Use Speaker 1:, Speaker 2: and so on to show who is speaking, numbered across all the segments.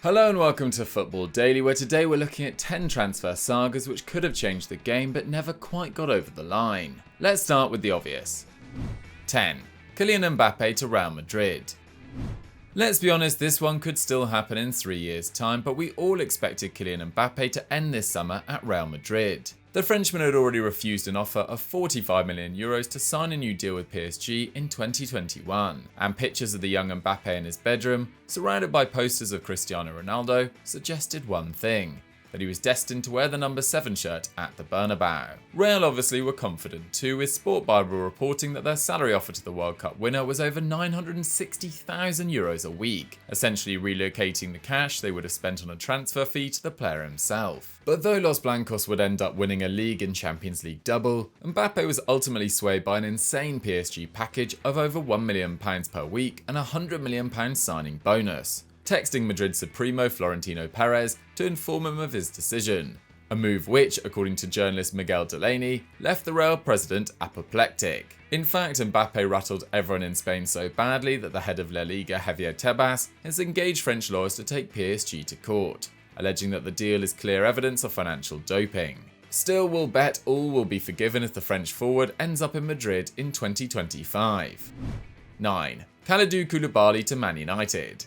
Speaker 1: Hello and welcome to Football Daily, where today we're looking at 10 transfer sagas which could have changed the game but never quite got over the line. Let's start with the obvious. 10. Kylian Mbappe to Real Madrid. Let's be honest, this one could still happen in 3 years' time, but we all expected Kylian Mbappe to end this summer at Real Madrid. The Frenchman had already refused an offer of €45 million to sign a new deal with PSG in 2021, and pictures of the young Mbappe in his bedroom, surrounded by posters of Cristiano Ronaldo, suggested one thing: that he was destined to wear the number 7 shirt at the Bernabeu. Real obviously were confident too, with Sport Bible reporting that their salary offer to the World Cup winner was over €960,000 a week, essentially relocating the cash they would have spent on a transfer fee to the player himself. But though Los Blancos would end up winning a league and Champions League double, Mbappe was ultimately swayed by an insane PSG package of over £1 million per week and a £100 million signing bonus, texting Madrid Supremo Florentino Perez to inform him of his decision, a move which, according to journalist Miguel Delaney, left the Real president apoplectic. In fact, Mbappe rattled everyone in Spain so badly that the head of La Liga, Javier Tebas, has engaged French lawyers to take PSG to court, alleging that the deal is clear evidence of financial doping. Still, we'll bet all will be forgiven if the French forward ends up in Madrid in 2025. 9. Kalidou Koulibaly to Man United.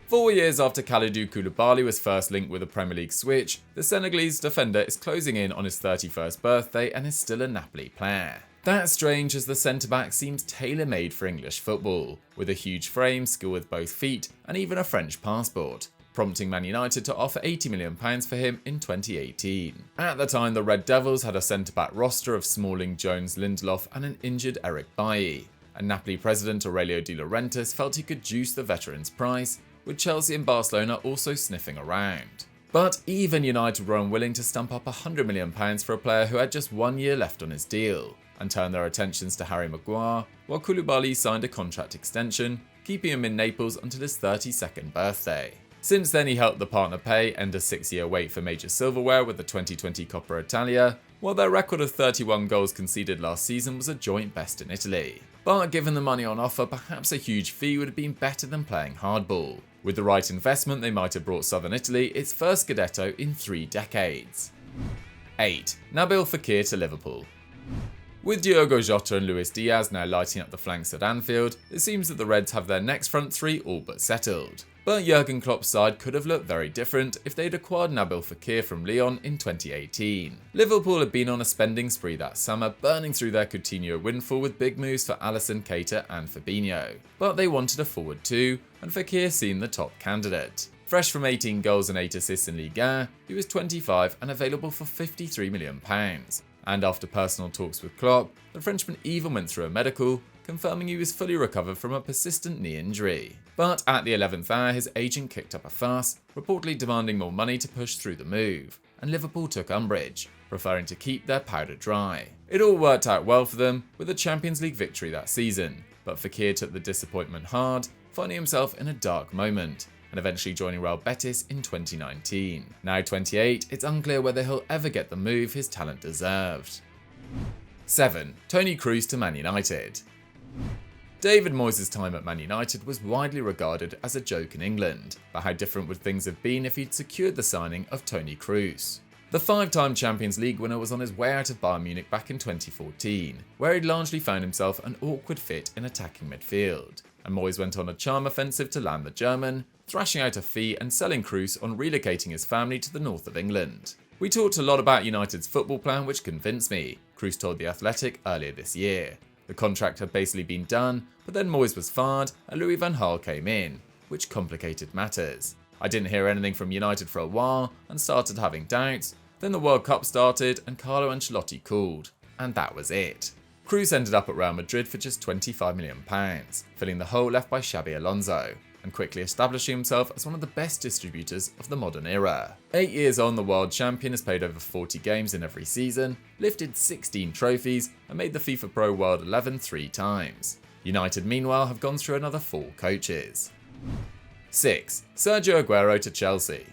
Speaker 1: 4 years after Kalidou Koulibaly was first linked with a Premier League switch, the Senegalese defender is closing in on his 31st birthday and is still a Napoli player. That's strange, as the centre-back seems tailor-made for English football, with a huge frame, skill with both feet, and even a French passport, prompting Man United to offer £80 million for him in 2018. At the time, the Red Devils had a centre-back roster of Smalling, Jones, Lindelof, and an injured Eric Bailly, and Napoli president Aurelio De Laurentiis felt he could juice the veteran's price, with Chelsea and Barcelona also sniffing around. But even United were unwilling to stump up £100 million for a player who had just 1 year left on his deal, and turned their attentions to Harry Maguire, while Koulibaly signed a contract extension, keeping him in Naples until his 32nd birthday. Since then, he helped the partner pay end a 6-year wait for major silverware with the 2020 Coppa Italia, while their record of 31 goals conceded last season was a joint best in Italy. But given the money on offer, perhaps a huge fee would have been better than playing hardball. With the right investment, they might have brought Southern Italy its first Scudetto in 3 decades. 8. Nabil Fekir to Liverpool. With Diogo Jota and Luis Diaz now lighting up the flanks at Anfield, it seems that the Reds have their next front three all but settled. But Jurgen Klopp's side could have looked very different if they'd acquired Nabil Fekir from Lyon in 2018. Liverpool had been on a spending spree that summer, burning through their Coutinho windfall with big moves for Alisson, Keita and Fabinho. But they wanted a forward too, and Fekir seemed the top candidate. Fresh from 18 goals and 8 assists in Ligue 1, he was 25 and available for £53 million. And after personal talks with Klopp, the Frenchman even went through a medical, confirming he was fully recovered from a persistent knee injury. But at the 11th hour, his agent kicked up a fuss, reportedly demanding more money to push through the move, and Liverpool took umbrage, preferring to keep their powder dry. It all worked out well for them, with a Champions League victory that season, but Fekir took the disappointment hard, finding himself in a dark moment, and eventually joining Real Betis in 2019. Now 28, it's unclear whether he'll ever get the move his talent deserved. 7. Toni Kroos to Man United. David Moyes' time at Man United was widely regarded as a joke in England, but how different would things have been if he'd secured the signing of Toni Kroos? The 5-time Champions League winner was on his way out of Bayern Munich back in 2014, where he'd largely found himself an awkward fit in attacking midfield, and Moyes went on a charm offensive to land the German, thrashing out a fee and selling Kroos on relocating his family to the north of England. We talked a lot about United's football plan, which convinced me, Kroos told The Athletic earlier this year. The contract had basically been done, but then Moyes was fired and Louis van Gaal came in, which complicated matters. I didn't hear anything from United for a while and started having doubts. Then the World Cup started and Carlo Ancelotti called, and that was it. Kroos ended up at Real Madrid for just £25 million, filling the hole left by Xabi Alonso, and quickly establishing himself as one of the best distributors of the modern era. 8 years on, the world champion has played over 40 games in every season, lifted 16 trophies, and made the FIFA Pro World 11 3 times. United, meanwhile, have gone through another 4 coaches. 6. Sergio Aguero to Chelsea.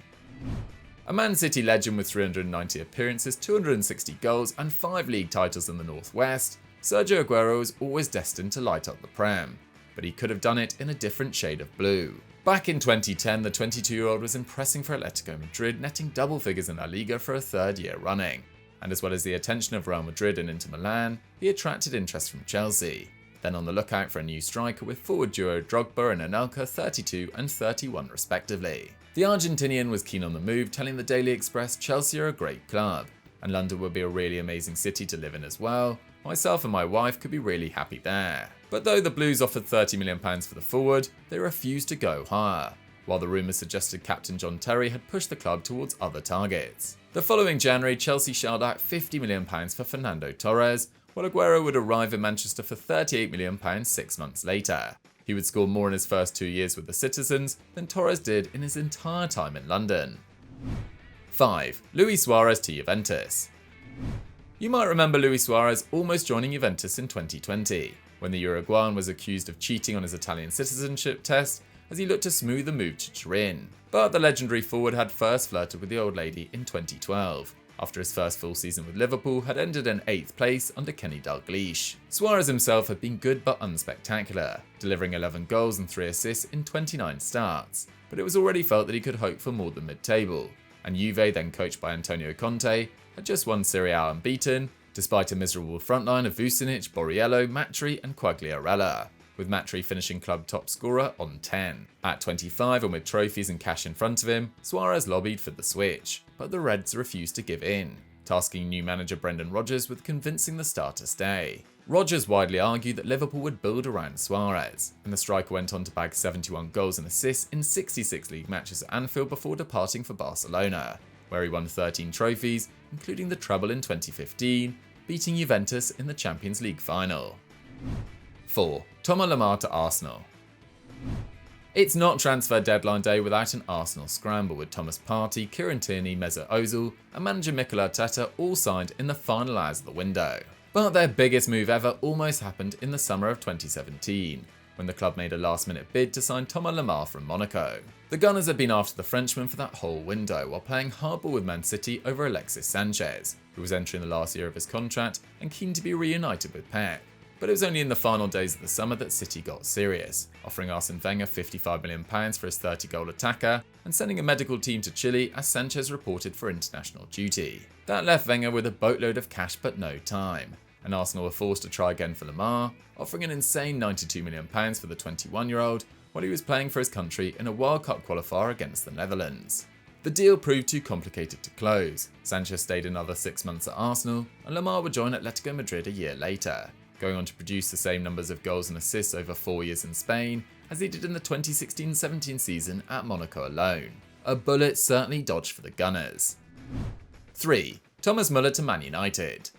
Speaker 1: A Man City legend with 390 appearances, 260 goals, and 5 league titles in the Northwest, Sergio Aguero is always destined to light up the Prem, but he could have done it in a different shade of blue. Back in 2010, the 22-year-old was impressing for Atletico Madrid, netting double figures in La Liga for a third year running. And as well as the attention of Real Madrid and Inter Milan, he attracted interest from Chelsea. Then on the lookout for a new striker with forward duo Drogba and Anelka 32 and 31 respectively. The Argentinian was keen on the move, telling the Daily Express Chelsea are a great club, and London would be a really amazing city to live in as well. Myself and my wife could be really happy there. But though the Blues offered £30 million for the forward, they refused to go higher, while the rumours suggested captain John Terry had pushed the club towards other targets. The following January, Chelsea shelled out £50 million for Fernando Torres, while Aguero would arrive in Manchester for £38 million 6 months later. He would score more in his first 2 years with the Citizens than Torres did in his entire time in London. 5. Luis Suarez to Juventus. You might remember Luis Suarez almost joining Juventus in 2020, when the Uruguayan was accused of cheating on his Italian citizenship test as he looked to smooth the move to Turin. But the legendary forward had first flirted with the old lady in 2012, after his first full season with Liverpool had ended in 8th place under Kenny Dalglish. Suarez himself had been good but unspectacular, delivering 11 goals and 3 assists in 29 starts, but it was already felt that he could hope for more than mid-table, and Juve, then coached by Antonio Conte, had just won Serie A unbeaten, despite a miserable frontline of Vucinic, Borriello, Matri and Quagliarella, with Matri finishing club top scorer on 10. At 25 and with trophies and cash in front of him, Suarez lobbied for the switch, but the Reds refused to give in, tasking new manager Brendan Rodgers with convincing the star to stay. Rodgers widely argued that Liverpool would build around Suarez, and the striker went on to bag 71 goals and assists in 66 league matches at Anfield before departing for Barcelona, where he won 13 trophies, including the treble in 2015, beating Juventus in the Champions League final. 4. Thomas LEMAR to Arsenal. It's not transfer deadline day without an Arsenal scramble, with Thomas Partey, Kieran Tierney, Mesut Ozil and manager Mikel Arteta all signed in the final hours of the window. But their biggest move ever almost happened in the summer of 2017, when the club made a last-minute bid to sign Thomas LEMAR from Monaco. The Gunners had been after the Frenchman for that whole window, while playing hardball with Man City over Alexis Sanchez, who was entering the last year of his contract and keen to be reunited with Pep. But it was only in the final days of the summer that City got serious, offering Arsene Wenger £55 million for his 30-goal attacker and sending a medical team to Chile as Sanchez reported for international duty. That left Wenger with a boatload of cash but no time, and Arsenal were forced to try again for LEMAR, offering an insane £92 million for the 21-year-old while he was playing for his country in a World Cup qualifier against the Netherlands. The deal proved too complicated to close. Sanchez stayed another 6 months at Arsenal, and LEMAR would join Atletico Madrid a year later, going on to produce the same numbers of goals and assists over 4 years in Spain as he did in the 2016-17 season at Monaco alone. A bullet certainly dodged for the Gunners. 3. Thomas Muller to Man United.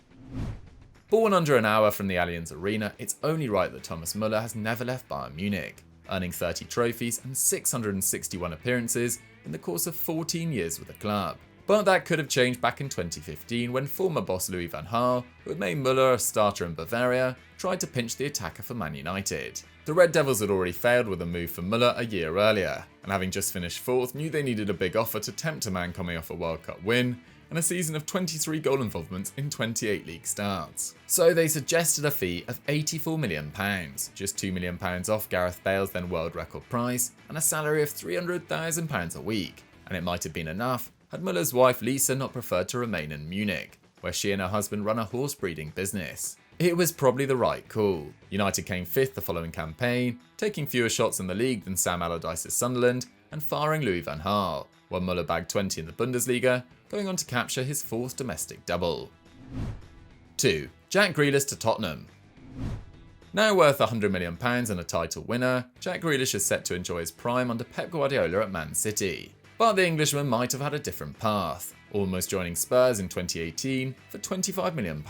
Speaker 1: Born under an hour from the Allianz Arena, it's only right that Thomas Muller has never left Bayern Munich, earning 30 trophies and 661 appearances in the course of 14 years with the club. But that could have changed back in 2015 when former boss Louis van Gaal, who had made Muller a starter in Bavaria, tried to pinch the attacker for Man United. The Red Devils had already failed with a move for Muller a year earlier, and having just finished 4th, knew they needed a big offer to tempt a man coming off a World Cup win and a season of 23 goal involvements in 28 league starts. So they suggested a fee of £84 million, just £2 million off Gareth Bale's then world record price, and a salary of £300,000 a week, and it might have been enough had Muller's wife Lisa not preferred to remain in Munich, where she and her husband run a horse breeding business. It was probably the right call. United came 5th the following campaign, taking fewer shots in the league than Sam Allardyce's Sunderland and firing Louis van Gaal, while Muller bagged 20 in the Bundesliga, going on to capture his 4th domestic double. 2. Jack Grealish to Tottenham. Now worth £100 million and a title winner, Jack Grealish is set to enjoy his prime under Pep Guardiola at Man City. But the Englishman might have had a different path, almost joining Spurs in 2018 for £25 million.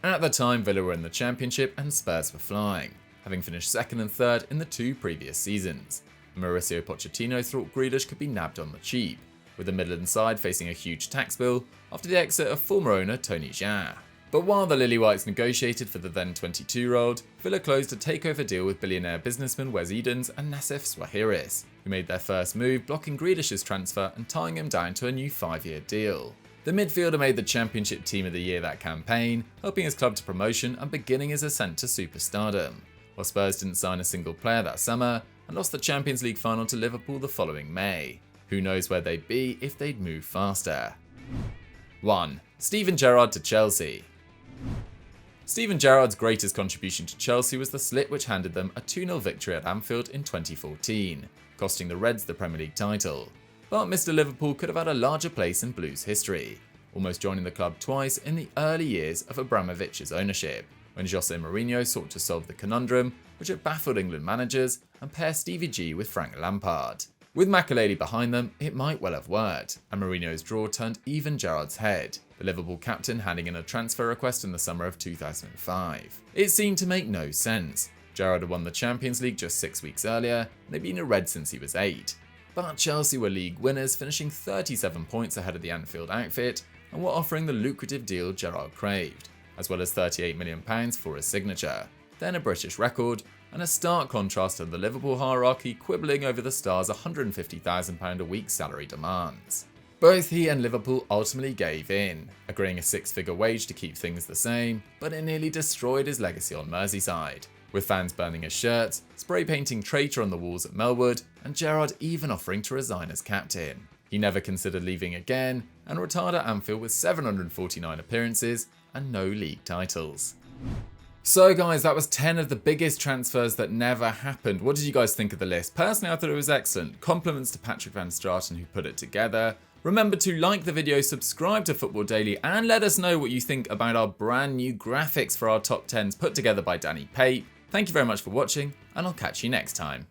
Speaker 1: At the time, Villa were in the Championship and Spurs were flying, having finished 2nd and 3rd in the 2 previous seasons. Mauricio Pochettino thought Grealish could be nabbed on the cheap, with the Midland side facing a huge tax bill after the exit of former owner Tony Xia. But while the Lily Whites negotiated for the then 22-year-old, Villa closed a takeover deal with billionaire businessman Wes Edens and Nassef Swahiris, who made their first move, blocking Grealish's transfer and tying him down to a new 5-year deal. The midfielder made the Championship Team of the Year that campaign, helping his club to promotion and beginning his ascent to superstardom, while Spurs didn't sign a single player that summer and lost the Champions League final to Liverpool the following May. Who knows where they'd be if they'd moved faster. 1. Steven Gerrard to Chelsea. Steven Gerrard's greatest contribution to Chelsea was the slit which handed them a 2-0 victory at Anfield in 2014, costing the Reds the Premier League title. But Mr. Liverpool could have had a larger place in Blues history, almost joining the club twice in the early years of Abramovich's ownership, when Jose Mourinho sought to solve the conundrum which had baffled England managers and pair Stevie G with Frank Lampard. With Makelele behind them, it might well have worked, and Mourinho's draw turned even Gerrard's head, the Liverpool captain handing in a transfer request in the summer of 2005. It seemed to make no sense. Gerrard had won the Champions League just 6 weeks earlier, and they'd been a Red since he was 8. But Chelsea were league winners, finishing 37 points ahead of the Anfield outfit, and were offering the lucrative deal Gerrard craved, as well as £38 million for his signature, then a British record, and a stark contrast to the Liverpool hierarchy quibbling over the star's £150,000 a week salary demands. Both he and Liverpool ultimately gave in, agreeing a 6-figure wage to keep things the same, but it nearly destroyed his legacy on Merseyside, with fans burning his shirts, spray painting traitor on the walls at Melwood, and Gerrard even offering to resign as captain. He never considered leaving again, and retired at Anfield with 749 appearances and no league titles. So guys, that was 10 of the biggest transfers that never happened. What did you guys think of the list? Personally, I thought it was excellent. Compliments to Patrick van Straten who put it together. Remember to like the video, subscribe to Football Daily, and let us know what you think about our brand new graphics for our top 10s put together by Danny Pape. Thank you very much for watching, and I'll catch you next time.